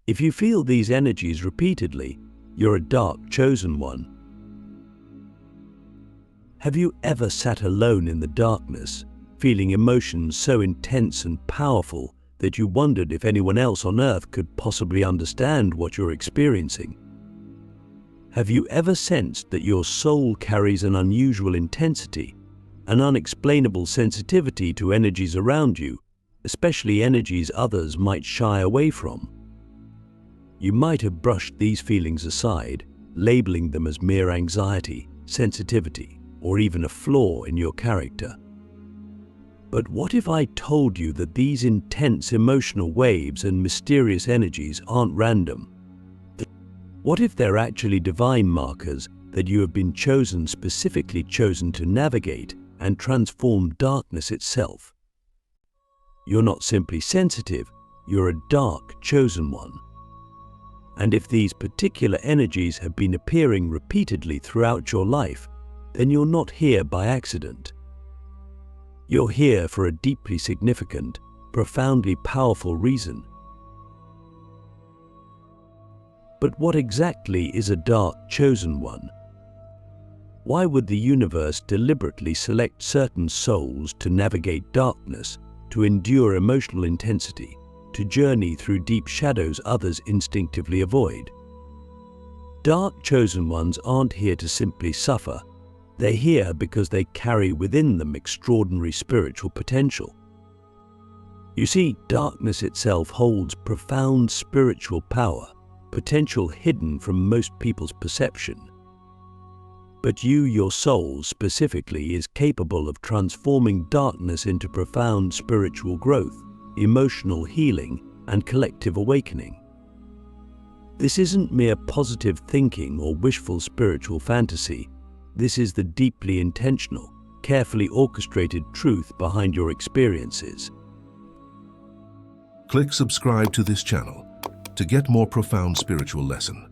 If you feel these energies repeatedly, you're a dark chosen one. Have you ever sat alone in the darkness, feeling emotions so intense and powerful that you wondered if anyone else on earth could possibly understand what you're experiencing? Have you ever sensed that your soul carries an unusual intensity, an unexplainable sensitivity to energies around you, especially energies others might shy away from? You might have brushed these feelings aside, labeling them as mere anxiety, sensitivity, or even a flaw in your character. But what if I told you that these intense emotional waves and mysterious energies aren't random? What if they're actually divine markers that you have been specifically chosen to navigate and transform darkness itself? You're not simply sensitive, you're a dark chosen one. And if these particular energies have been appearing repeatedly throughout your life, then you're not here by accident. You're here for a deeply significant, profoundly powerful reason. But what exactly is a dark chosen one? Why would the universe deliberately select certain souls to navigate darkness, to endure emotional intensity, to journey through deep shadows others instinctively avoid? Dark chosen ones aren't here to simply suffer. They're here because they carry within them extraordinary spiritual potential. You see, darkness itself holds profound spiritual power, potential hidden from most people's perception. But you, your soul specifically, is capable of transforming darkness into profound spiritual growth, emotional healing, and collective awakening. This isn't mere positive thinking or wishful spiritual fantasy. This is the deeply intentional, carefully orchestrated truth behind your experiences. Click subscribe to this channel to get more profound spiritual lesson.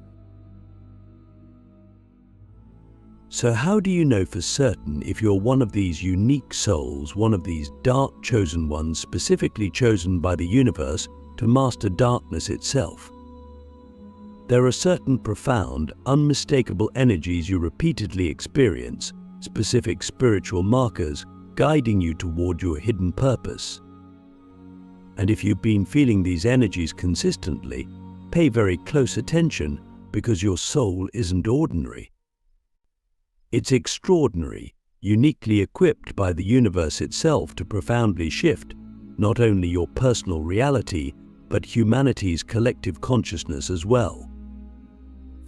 So how do you know for certain if you're one of these unique souls, one of these dark chosen ones specifically chosen by the universe to master darkness itself? There are certain profound, unmistakable energies you repeatedly experience, specific spiritual markers guiding you toward your hidden purpose. And if you've been feeling these energies consistently, pay very close attention, because your soul isn't ordinary. It's extraordinary, uniquely equipped by the universe itself to profoundly shift not only your personal reality, but humanity's collective consciousness as well.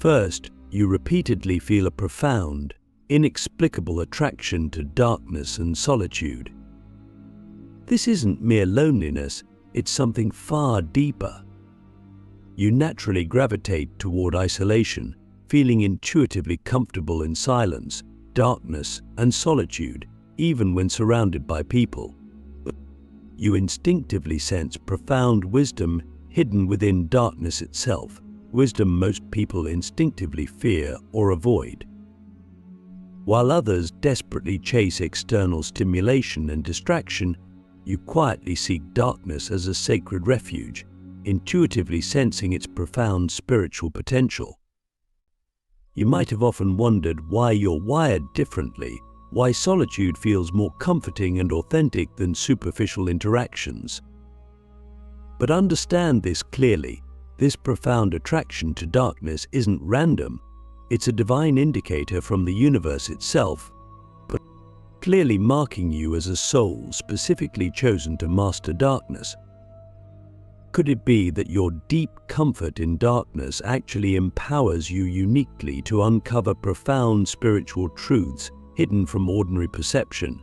First, you repeatedly feel a profound, inexplicable attraction to darkness and solitude. This isn't mere loneliness, it's something far deeper. You naturally gravitate toward isolation, feeling intuitively comfortable in silence, darkness, and solitude, even when surrounded by people. You instinctively sense profound wisdom hidden within darkness itself, wisdom most people instinctively fear or avoid. While others desperately chase external stimulation and distraction, you quietly seek darkness as a sacred refuge, intuitively sensing its profound spiritual potential. You might have often wondered why you're wired differently, why solitude feels more comforting and authentic than superficial interactions. But understand this clearly. This profound attraction to darkness isn't random. It's a divine indicator from the universe itself, but clearly marking you as a soul specifically chosen to master darkness. Could it be that your deep comfort in darkness actually empowers you uniquely to uncover profound spiritual truths hidden from ordinary perception?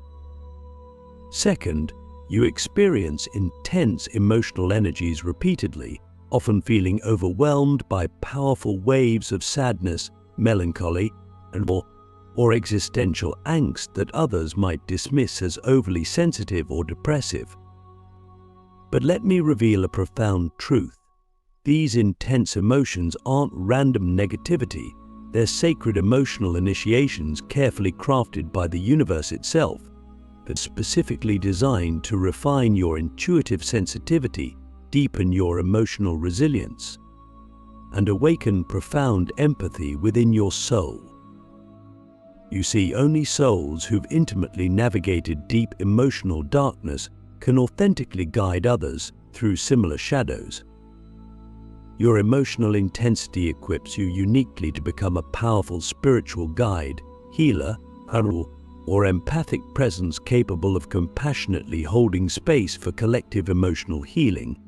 Second, you experience intense emotional energies repeatedly, often feeling overwhelmed by powerful waves of sadness, melancholy, or existential angst that others might dismiss as overly sensitive or depressive. But let me reveal a profound truth. These intense emotions aren't random negativity, they're sacred emotional initiations carefully crafted by the universe itself, that's specifically designed to refine your intuitive sensitivity, deepen your emotional resilience, and awaken profound empathy within your soul. You see, only souls who've intimately navigated deep emotional darkness can authentically guide others through similar shadows. Your emotional intensity equips you uniquely to become a powerful spiritual guide, healer, or empathic presence capable of compassionately holding space for collective emotional healing.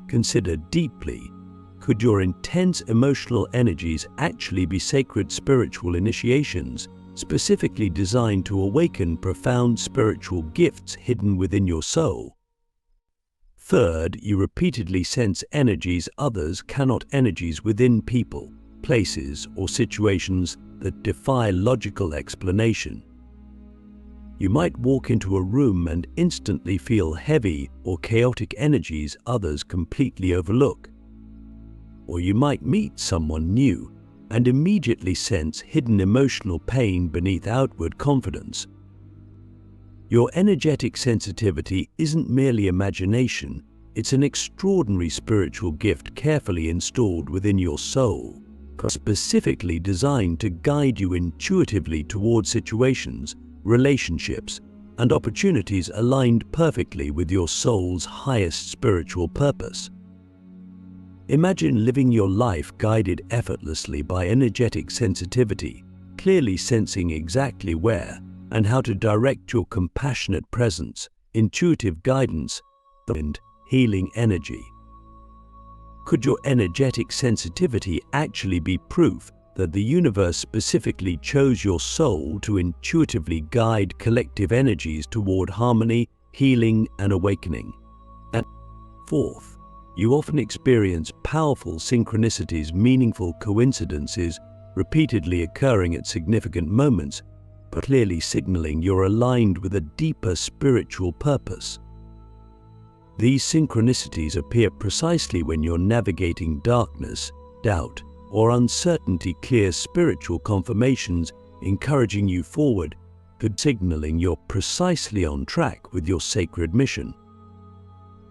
Consider deeply, could your intense emotional energies actually be sacred spiritual initiations, specifically designed to awaken profound spiritual gifts hidden within your soul? Third, you repeatedly sense energies others cannot, energies within people, places, or situations that defy logical explanation. You might walk into a room and instantly feel heavy or chaotic energies others completely overlook. Or you might meet someone new and immediately sense hidden emotional pain beneath outward confidence. Your energetic sensitivity isn't merely imagination, it's an extraordinary spiritual gift carefully installed within your soul, specifically designed to guide you intuitively toward situations, relationships, and opportunities aligned perfectly with your soul's highest spiritual purpose. Imagine living your life guided effortlessly by energetic sensitivity, clearly sensing exactly where and how to direct your compassionate presence, intuitive guidance, and healing energy. Could your energetic sensitivity actually be proof that the universe specifically chose your soul to intuitively guide collective energies toward harmony, healing, and awakening? And fourth, you often experience powerful synchronicities, meaningful coincidences repeatedly occurring at significant moments, but clearly signaling you're aligned with a deeper spiritual purpose. These synchronicities appear precisely when you're navigating darkness, doubt, or uncertainty, clear spiritual confirmations encouraging you forward, signaling you're precisely on track with your sacred mission.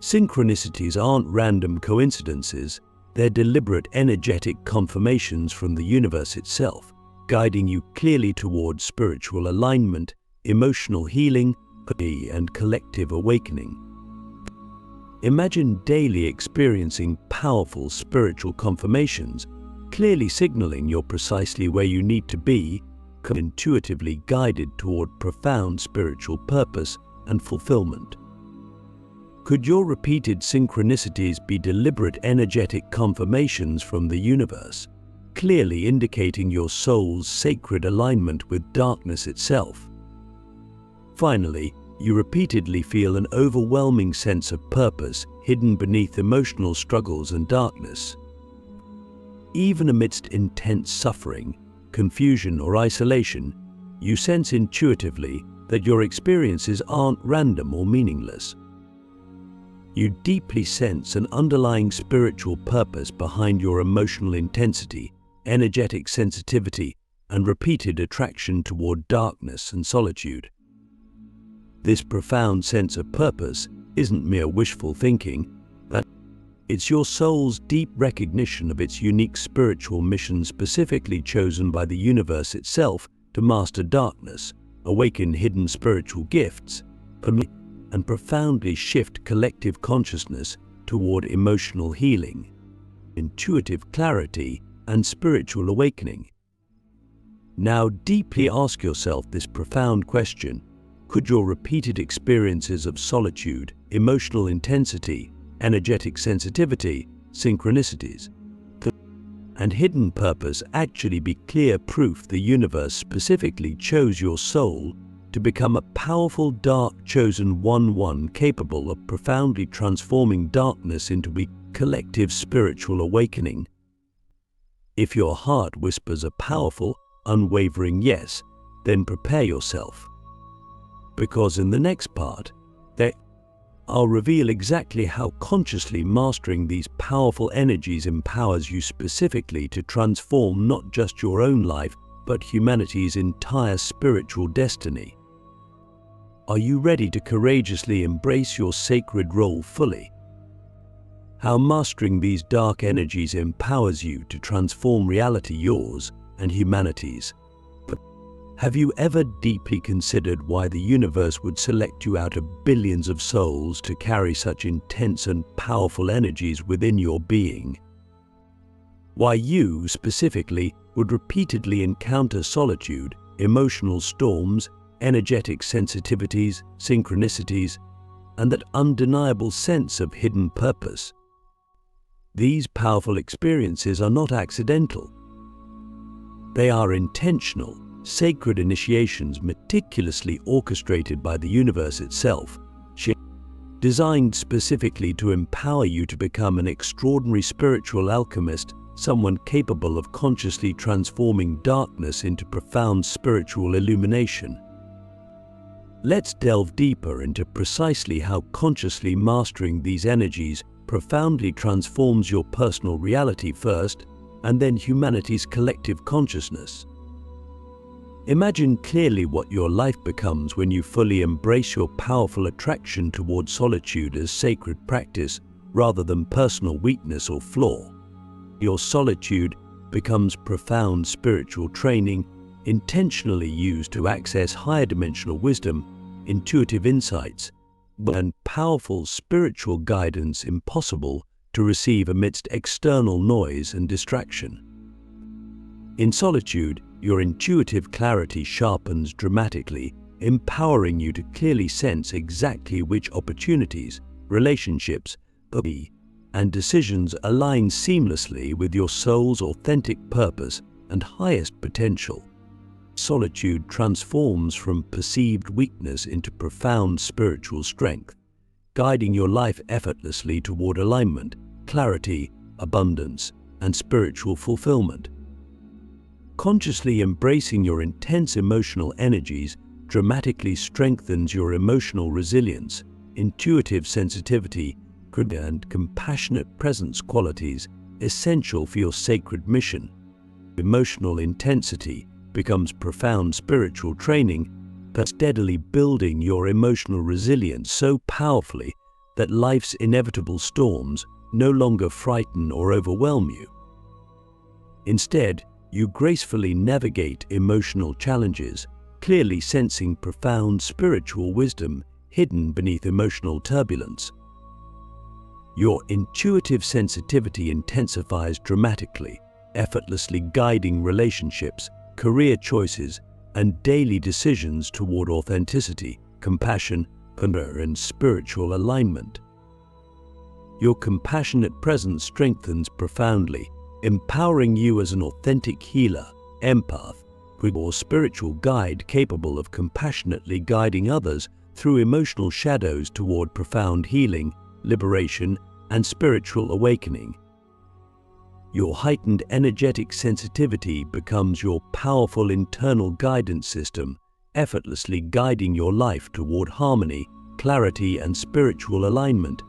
Synchronicities aren't random coincidences, they're deliberate energetic confirmations from the universe itself, guiding you clearly towards spiritual alignment, emotional healing, and collective awakening. Imagine daily experiencing powerful spiritual confirmations, clearly signaling you're precisely where you need to be, intuitively guided toward profound spiritual purpose and fulfillment. Could your repeated synchronicities be deliberate energetic confirmations from the universe, clearly indicating your soul's sacred alignment with darkness itself? Finally, you repeatedly feel an overwhelming sense of purpose hidden beneath emotional struggles and darkness. Even amidst intense suffering, confusion, or isolation, you sense intuitively that your experiences aren't random or meaningless. You deeply sense an underlying spiritual purpose behind your emotional intensity, energetic sensitivity, and repeated attraction toward darkness and solitude. This profound sense of purpose isn't mere wishful thinking, but it's your soul's deep recognition of its unique spiritual mission, specifically chosen by the universe itself to master darkness, awaken hidden spiritual gifts, and profoundly shift collective consciousness toward emotional healing, intuitive clarity, and spiritual awakening. Now deeply ask yourself this profound question: could your repeated experiences of solitude, emotional intensity, energetic sensitivity, synchronicities, and hidden purpose actually be clear proof the universe specifically chose your soul to become a powerful dark chosen one capable of profoundly transforming darkness into a collective spiritual awakening? If your heart whispers a powerful, unwavering yes, then prepare yourself. Because in the next part, I'll reveal exactly how consciously mastering these powerful energies empowers you specifically to transform not just your own life, but humanity's entire spiritual destiny. Are you ready to courageously embrace your sacred role fully? how mastering these dark energies empowers you to transform reality, yours and humanity's. Have you ever deeply considered why the universe would select you out of billions of souls to carry such intense and powerful energies within your being? Why you, specifically, would repeatedly encounter solitude, emotional storms, energetic sensitivities, synchronicities, and that undeniable sense of hidden purpose? These powerful experiences are not accidental. They are intentional, sacred initiations meticulously orchestrated by the universe itself, designed specifically to empower you to become an extraordinary spiritual alchemist, someone capable of consciously transforming darkness into profound spiritual illumination. Let's delve deeper into precisely how consciously mastering these energies profoundly transforms your personal reality first, and then humanity's collective consciousness. Imagine clearly what your life becomes when you fully embrace your powerful attraction toward solitude as sacred practice rather than personal weakness or flaw. Your solitude becomes profound spiritual training, intentionally used to access higher dimensional wisdom, intuitive insights, and powerful spiritual guidance impossible to receive amidst external noise and distraction. In solitude, your intuitive clarity sharpens dramatically, empowering you to clearly sense exactly which opportunities, relationships, and decisions align seamlessly with your soul's authentic purpose and highest potential. Solitude transforms from perceived weakness into profound spiritual strength, guiding your life effortlessly toward alignment, clarity, abundance, and spiritual fulfillment. Consciously embracing your intense emotional energies dramatically strengthens your emotional resilience, intuitive sensitivity, and compassionate presence, qualities essential for your sacred mission. Emotional intensity becomes profound spiritual training, steadily building your emotional resilience so powerfully that life's inevitable storms no longer frighten or overwhelm you. Instead, you gracefully navigate emotional challenges, clearly sensing profound spiritual wisdom hidden beneath emotional turbulence. Your intuitive sensitivity intensifies dramatically, effortlessly guiding relationships, career choices, and daily decisions toward authenticity, compassion, and spiritual alignment. Your compassionate presence strengthens profoundly, empowering you as an authentic healer, empath, or spiritual guide capable of compassionately guiding others through emotional shadows toward profound healing, liberation, and spiritual awakening. Your heightened energetic sensitivity becomes your powerful internal guidance system, effortlessly guiding your life toward harmony, clarity, and spiritual alignment.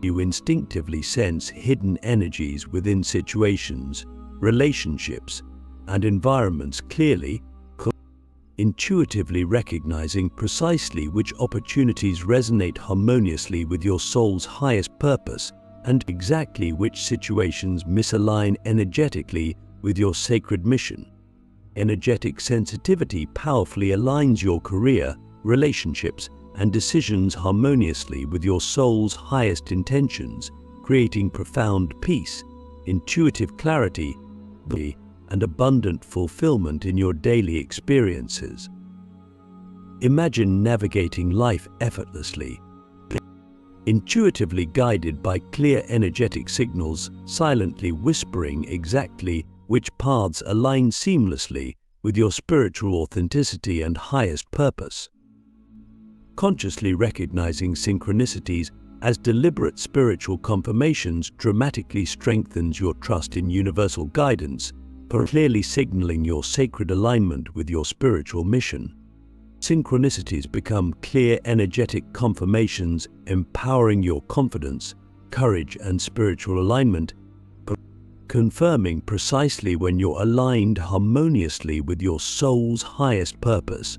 You instinctively sense hidden energies within situations, relationships, and environments clearly, intuitively recognizing precisely which opportunities resonate harmoniously with your soul's highest purpose and exactly which situations misalign energetically with your sacred mission. Energetic sensitivity powerfully aligns your career, relationships, and decisions harmoniously with your soul's highest intentions, creating profound peace, intuitive clarity, and abundant fulfillment in your daily experiences. Imagine navigating life effortlessly, intuitively guided by clear energetic signals, silently whispering exactly which paths align seamlessly with your spiritual authenticity and highest purpose. Consciously recognizing synchronicities as deliberate spiritual confirmations dramatically strengthens your trust in universal guidance, clearly signaling your sacred alignment with your spiritual mission. Synchronicities become clear energetic confirmations, empowering your confidence, courage, and spiritual alignment, confirming precisely when you're aligned harmoniously with your soul's highest purpose.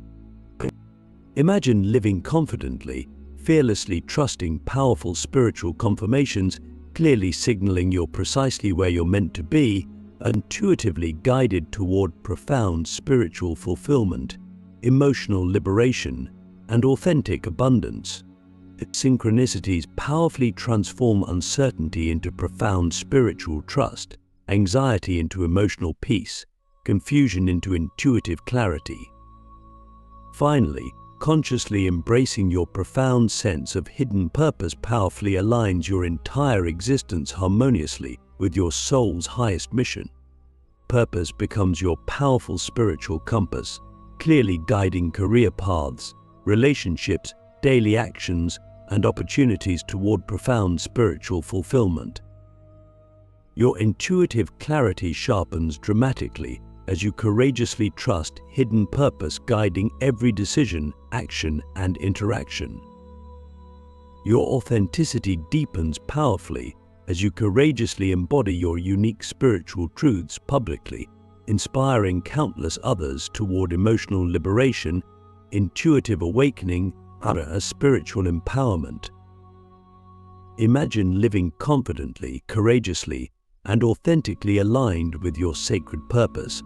Imagine living confidently, fearlessly trusting powerful spiritual confirmations clearly signaling you're precisely where you're meant to be, intuitively guided toward profound spiritual fulfillment, emotional liberation, and authentic abundance. Synchronicities powerfully transform uncertainty into profound spiritual trust, anxiety into emotional peace, confusion into intuitive clarity. Finally, consciously embracing your profound sense of hidden purpose powerfully aligns your entire existence harmoniously with your soul's highest mission. Purpose becomes your powerful spiritual compass, clearly guiding career paths, relationships, daily actions, and opportunities toward profound spiritual fulfillment. Your intuitive clarity sharpens dramatically as you courageously trust hidden purpose guiding every decision, action, and interaction. Your authenticity deepens powerfully as you courageously embody your unique spiritual truths publicly, inspiring countless others toward emotional liberation, intuitive awakening, and spiritual empowerment. Imagine living confidently, courageously, and authentically aligned with your sacred purpose,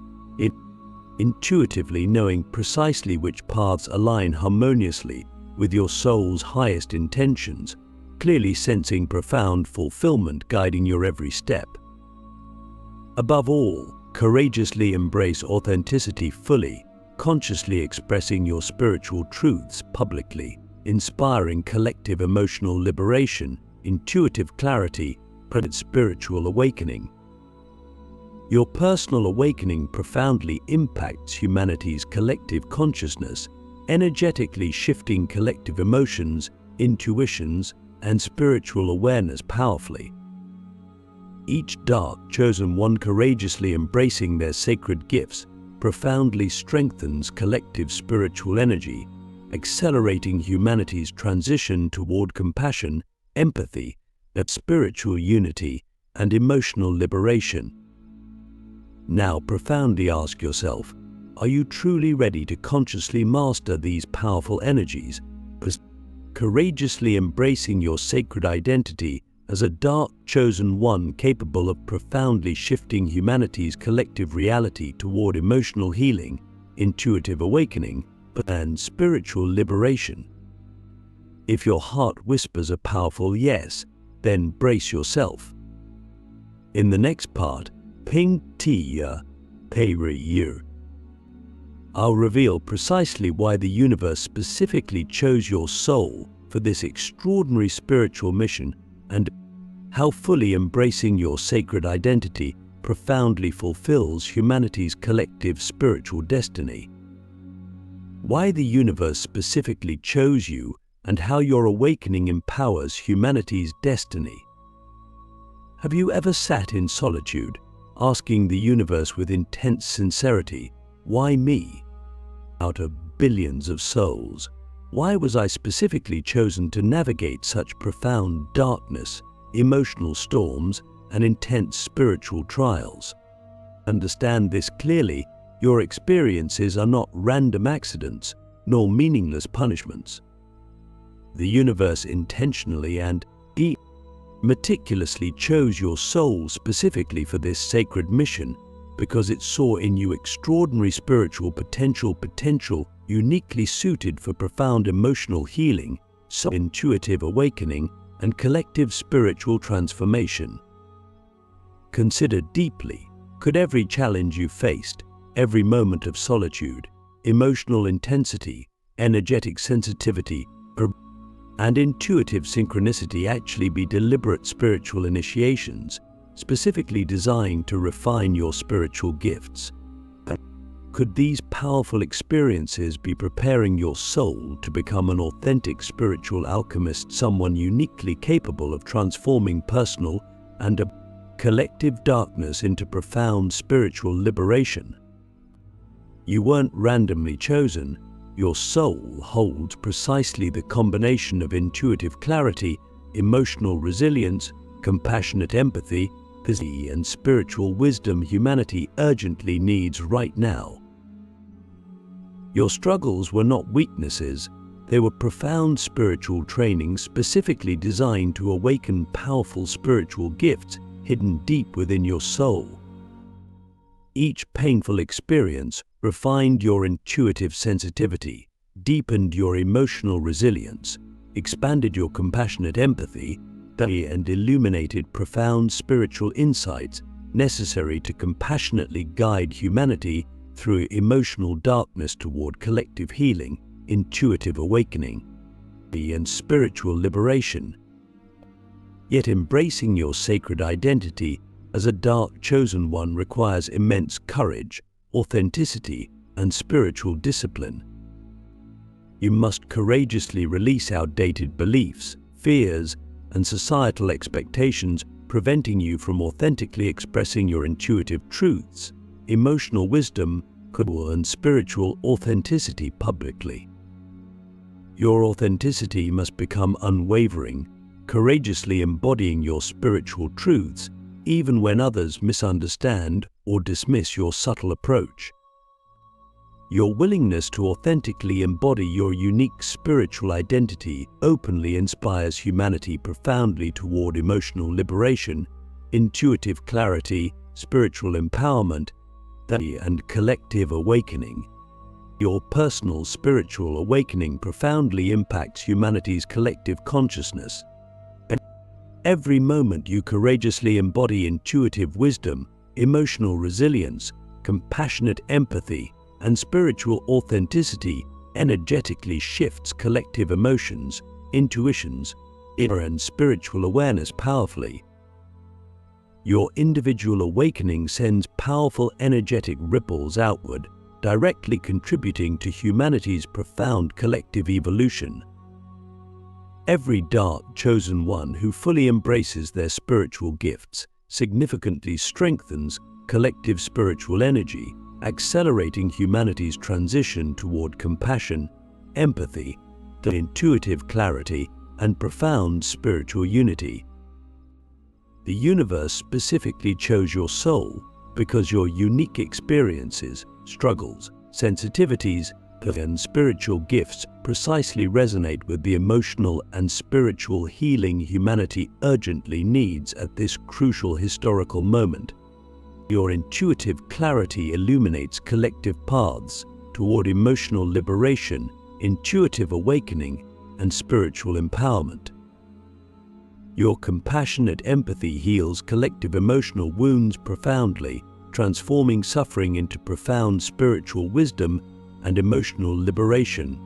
intuitively knowing precisely which paths align harmoniously with your soul's highest intentions, clearly sensing profound fulfillment guiding your every step. Above all, courageously embrace authenticity fully, consciously expressing your spiritual truths publicly, inspiring collective emotional liberation, intuitive clarity, and spiritual awakening. Your personal awakening profoundly impacts humanity's collective consciousness, energetically shifting collective emotions, intuitions, and spiritual awareness powerfully. Each dark chosen one courageously embracing their sacred gifts profoundly strengthens collective spiritual energy, accelerating humanity's transition toward compassion, empathy, spiritual unity, and emotional liberation. Now profoundly ask yourself, are you truly ready to consciously master these powerful energies, courageously embracing your sacred identity as a dark chosen one capable of profoundly shifting humanity's collective reality toward emotional healing, intuitive awakening, and spiritual liberation? If your heart whispers a powerful yes, then brace yourself. In the next part, Ping Tia Peri Yu, I'll reveal precisely why the universe specifically chose your soul for this extraordinary spiritual mission and how fully embracing your sacred identity profoundly fulfills humanity's collective spiritual destiny. Why the universe specifically chose you and how your awakening empowers humanity's destiny. Have you ever sat in solitude, asking the universe with intense sincerity, why me? Out of billions of souls, why was I specifically chosen to navigate such profound darkness, emotional storms, and intense spiritual trials? Understand this clearly, your experiences are not random accidents, nor meaningless punishments. The universe intentionally and meticulously chose your soul specifically for this sacred mission because it saw in you extraordinary spiritual potential uniquely suited for profound emotional healing, intuitive awakening, and collective spiritual transformation. Consider deeply, could every challenge you faced, every moment of solitude, emotional intensity, energetic sensitivity, and intuitive synchronicity actually be deliberate spiritual initiations, specifically designed to refine your spiritual gifts? Could these powerful experiences be preparing your soul to become an authentic spiritual alchemist, someone uniquely capable of transforming personal and collective darkness into profound spiritual liberation? You weren't randomly chosen. Your soul holds precisely the combination of intuitive clarity, emotional resilience, compassionate empathy, and spiritual wisdom humanity urgently needs right now. Your struggles were not weaknesses, They were profound spiritual training specifically designed to awaken powerful spiritual gifts hidden deep within your soul. Each painful experience refined your intuitive sensitivity, deepened your emotional resilience, expanded your compassionate empathy, and illuminated profound spiritual insights necessary to compassionately guide humanity through emotional darkness toward collective healing, intuitive awakening, and spiritual liberation. Yet embracing your sacred identity as a dark chosen one requires immense courage, authenticity, and spiritual discipline. You must courageously release outdated beliefs, fears, and societal expectations preventing you from authentically expressing your intuitive truths, emotional wisdom, and spiritual authenticity publicly. Your authenticity must become unwavering, courageously embodying your spiritual truths even when others misunderstand or dismiss your subtle approach. Your willingness to authentically embody your unique spiritual identity openly inspires humanity profoundly toward emotional liberation, intuitive clarity, spiritual empowerment, and collective awakening. Your personal spiritual awakening profoundly impacts humanity's collective consciousness. Every moment you courageously embody intuitive wisdom, emotional resilience, compassionate empathy, and spiritual authenticity energetically shifts collective emotions, intuitions, and spiritual awareness powerfully. Your individual awakening sends powerful energetic ripples outward, directly contributing to humanity's profound collective evolution. Every dark chosen one who fully embraces their spiritual gifts significantly strengthens collective spiritual energy, accelerating humanity's transition toward compassion, empathy, intuitive clarity, and profound spiritual unity. The universe specifically chose your soul because your unique experiences, struggles, sensitivities, and spiritual gifts precisely resonate with the emotional and spiritual healing humanity urgently needs at this crucial historical moment. Your intuitive clarity illuminates collective paths toward emotional liberation, intuitive awakening, and spiritual empowerment. Your compassionate empathy heals collective emotional wounds profoundly, transforming suffering into profound spiritual wisdom and emotional liberation.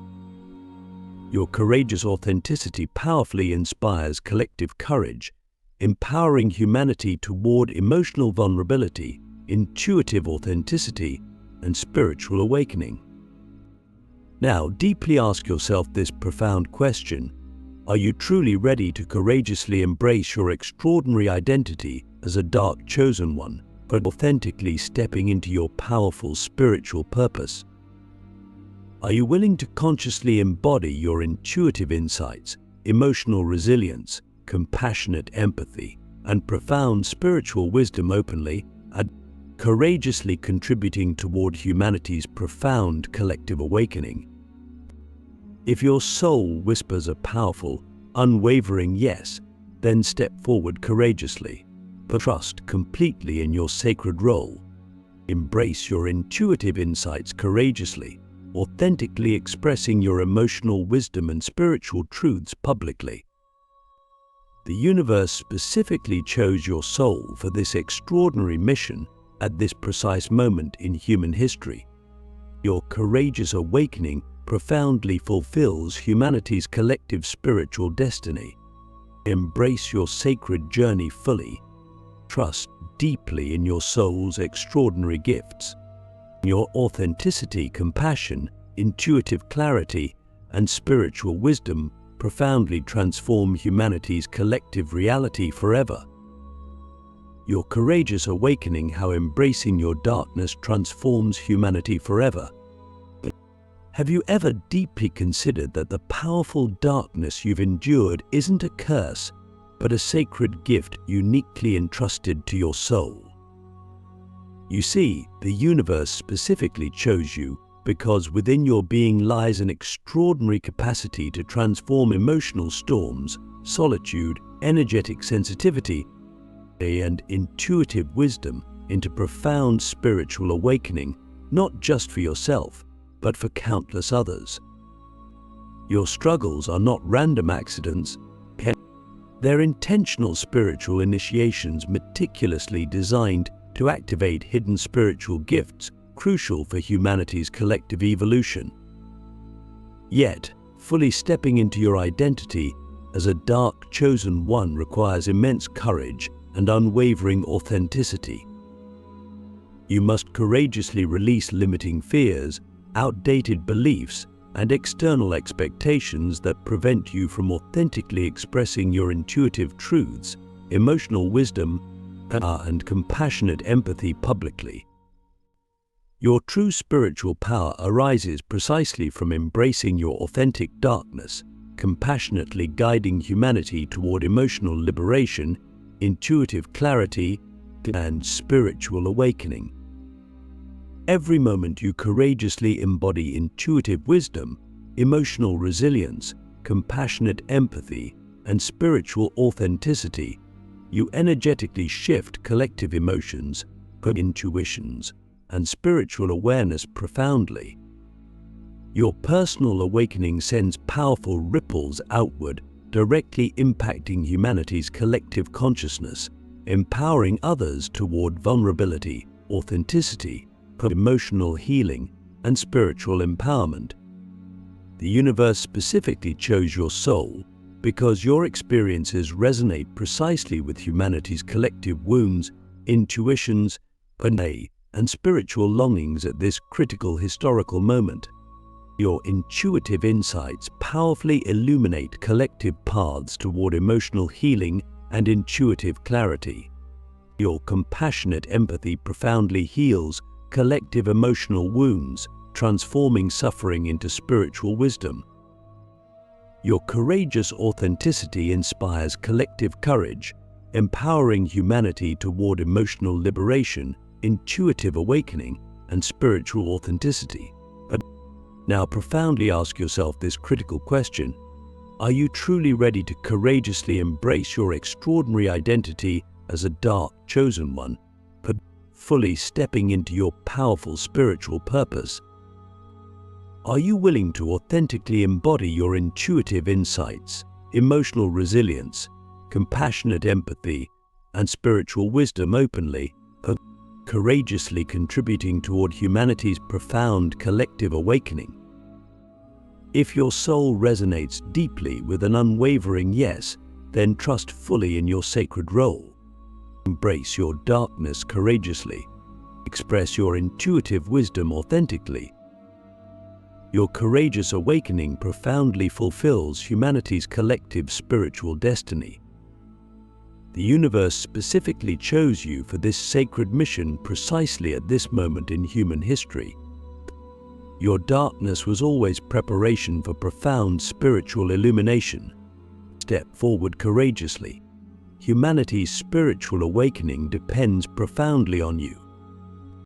Your courageous authenticity powerfully inspires collective courage, empowering humanity toward emotional vulnerability, intuitive authenticity, and spiritual awakening. Now, deeply ask yourself this profound question: are you truly ready to courageously embrace your extraordinary identity as a dark chosen one, but authentically stepping into your powerful spiritual purpose? Are you willing to consciously embody your intuitive insights, emotional resilience, compassionate empathy, and profound spiritual wisdom openly, and courageously contributing toward humanity's profound collective awakening? If your soul whispers a powerful, unwavering yes, then step forward courageously, but trust completely in your sacred role. Embrace your intuitive insights courageously, authentically expressing your emotional wisdom and spiritual truths publicly. The universe specifically chose your soul for this extraordinary mission at this precise moment in human history. Your courageous awakening profoundly fulfills humanity's collective spiritual destiny. Embrace your sacred journey fully. Trust deeply in your soul's extraordinary gifts. Your authenticity, compassion, intuitive clarity, and spiritual wisdom profoundly transform humanity's collective reality forever. Your courageous awakening, how embracing your darkness transforms humanity forever. Have you ever deeply considered that the powerful darkness you've endured isn't a curse, but a sacred gift uniquely entrusted to your soul? You see, the universe specifically chose you because within your being lies an extraordinary capacity to transform emotional storms, solitude, energetic sensitivity, and intuitive wisdom into profound spiritual awakening, not just for yourself, but for countless others. Your struggles are not random accidents. They're intentional spiritual initiations meticulously designed to activate hidden spiritual gifts crucial for humanity's collective evolution. Yet, fully stepping into your identity as a dark chosen one requires immense courage and unwavering authenticity. You must courageously release limiting fears, outdated beliefs, and external expectations that prevent you from authentically expressing your intuitive truths, emotional wisdom, and compassionate empathy publicly. Your true spiritual power arises precisely from embracing your authentic darkness, compassionately guiding humanity toward emotional liberation, intuitive clarity, and spiritual awakening. Every moment you courageously embody intuitive wisdom, emotional resilience, compassionate empathy, and spiritual authenticity, you energetically shift collective emotions, intuitions, and spiritual awareness profoundly. Your personal awakening sends powerful ripples outward, directly impacting humanity's collective consciousness, empowering others toward vulnerability, authenticity, emotional healing, and spiritual empowerment. The universe specifically chose your soul because your experiences resonate precisely with humanity's collective wounds, intuitions, and spiritual longings at this critical historical moment. Your intuitive insights powerfully illuminate collective paths toward emotional healing and intuitive clarity. Your compassionate empathy profoundly heals collective emotional wounds, transforming suffering into spiritual wisdom. Your courageous authenticity inspires collective courage, empowering humanity toward emotional liberation, intuitive awakening, and spiritual authenticity. Now profoundly ask yourself this critical question: are you truly ready to courageously embrace your extraordinary identity as a dark chosen one, fully stepping into your powerful spiritual purpose? Are you willing to authentically embody your intuitive insights, emotional resilience, compassionate empathy, and spiritual wisdom openly, courageously contributing toward humanity's profound collective awakening? If your soul resonates deeply with an unwavering yes, then trust fully in your sacred role. Embrace your darkness courageously. Express your intuitive wisdom authentically. Your courageous awakening profoundly fulfills humanity's collective spiritual destiny. The universe specifically chose you for this sacred mission precisely at this moment in human history. Your darkness was always preparation for profound spiritual illumination. Step forward courageously. Humanity's spiritual awakening depends profoundly on you.